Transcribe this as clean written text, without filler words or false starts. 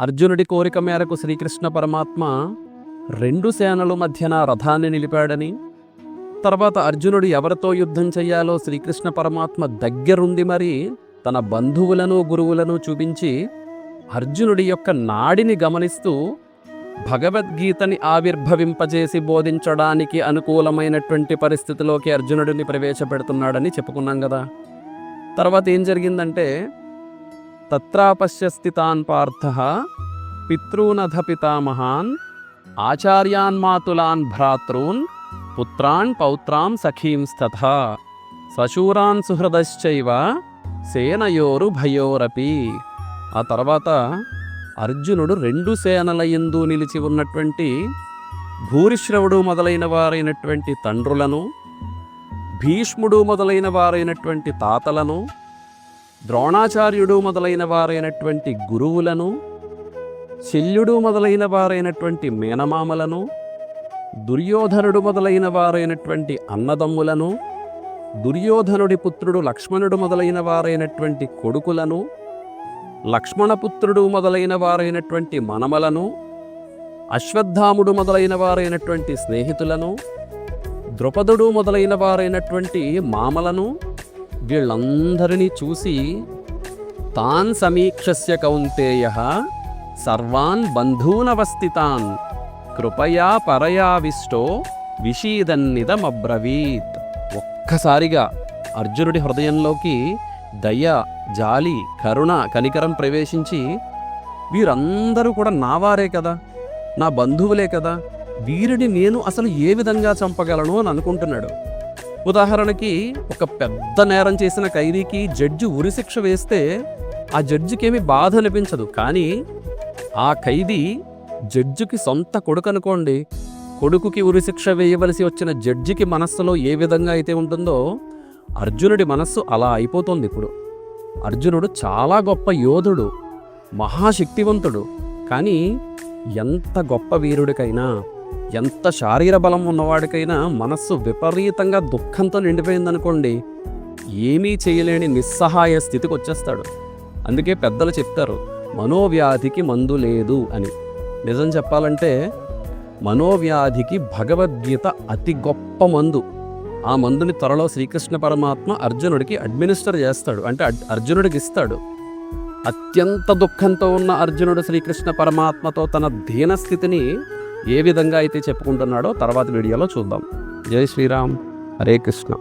అర్జునుడి కోరిక మేరకు శ్రీకృష్ణ పరమాత్మ 2 సేనల మధ్యన రథాన్ని నిలిపాడని, తర్వాత అర్జునుడు ఎవరితో యుద్ధం చెయ్యాలో శ్రీకృష్ణ పరమాత్మ దగ్గరుండి మరి తన బంధువులను గురువులను చూపించి అర్జునుడి యొక్క నాడిని గమనిస్తూ భగవద్గీతని ఆవిర్భవింపజేసి బోధించడానికి అనుకూలమైనటువంటి పరిస్థితిలోకి అర్జునుడిని ప్రవేశపెడుతున్నాడని చెప్పుకున్నాం కదా. తర్వాత ఏం జరిగిందంటే, తత్రాపశ్యస్థితాన్ పార్థః పితॄనధ పితామహాన్ ఆచార్యాన్ మాతులాన్ భ్రాతॄన్ పుత్రాన్ పౌత్రాం సఖీంస్తథా సశూరాన్ సుహృదశ్చైవ సేనయోరు భయోరపి. ఆ తర్వాత అర్జునుడు 2 సేనల యందు నిలిచి ఉన్నటువంటి భూరిశ్రవుడు మొదలైన వారైనటువంటి తండ్రులను, భీష్ముడు మొదలైన వారైనటువంటి తాతలను, ద్రోణాచార్యుడు మొదలైన వారైనటువంటి గురువులను, శల్యుడు మొదలైన వారైనటువంటి మేనమామలను, దుర్యోధనుడు మొదలైన వారైనటువంటి అన్నదమ్ములను, దుర్యోధనుడి పుత్రుడు లక్ష్మణుడు మొదలైన వారైనటువంటి కొడుకులను, లక్ష్మణపుత్రుడు మొదలైన వారైనటువంటి మనమలను, అశ్వత్థాముడు మొదలైన వారైనటువంటి స్నేహితులను, ద్రుపదుడు మొదలైన వారైనటువంటి మామలను, వీళ్ళందరినీ చూసి తాన్ సమీక్షస్య కౌంతేయః సర్వాన్ బంధూనవస్థితాన్ కృపయా పరయావిష్టో విషీదన్నిదమబ్రవీత్. ఒక్కసారిగా అర్జునుడి హృదయంలోకి దయ, జాలి, కరుణ, కనికరం ప్రవేశించి వీరందరూ కూడా నావారే కదా, నా బంధువులే కదా, వీరిని నేను అసలు ఏ విధంగా చంపగలను అని అనుకుంటున్నాడు. ఉదాహరణకి ఒక పెద్ద నేరం చేసిన ఖైదీకి జడ్జి ఉరిశిక్ష వేస్తే ఆ జడ్జికేమీ బాధ అనిపించదు. కానీ ఆ ఖైదీ జడ్జికి సొంత కొడుకు అనుకోండి, కొడుకుకి ఉరిశిక్ష వేయవలసి వచ్చిన జడ్జికి మనస్సులో ఏ విధంగా అయితే ఉంటుందో అర్జునుడి మనస్సు అలా అయిపోతుంది. ఇప్పుడు అర్జునుడు చాలా గొప్ప యోధుడు, మహాశక్తివంతుడు. కానీ ఎంత గొప్ప వీరుడికైనా, ఎంత శారీర బలం ఉన్నవాడికైనా మనస్సు విపరీతంగా దుఃఖంతో నిండిపోయిందనుకోండి, ఏమీ చేయలేని నిస్సహాయ స్థితికి వచ్చేస్తాడు. అందుకే పెద్దలు చెప్తారు, మనోవ్యాధికి మందు లేదు అని. నిజం చెప్పాలంటే మనోవ్యాధికి భగవద్గీత అతి గొప్ప మందు. ఆ మందుని త్వరలో శ్రీకృష్ణ పరమాత్మ అర్జునుడికి అడ్మినిస్టర్ చేస్తాడు, అంటే అర్జునుడికి ఇస్తాడు. అత్యంత దుఃఖంతో ఉన్న అర్జునుడు శ్రీకృష్ణ పరమాత్మతో తన దీనస్థితిని ఏ విధంగా అయితే చెప్పుకుంటున్నాడో తర్వాత వీడియోలో చూద్దాం. జై శ్రీరామ్, హరే కృష్ణ.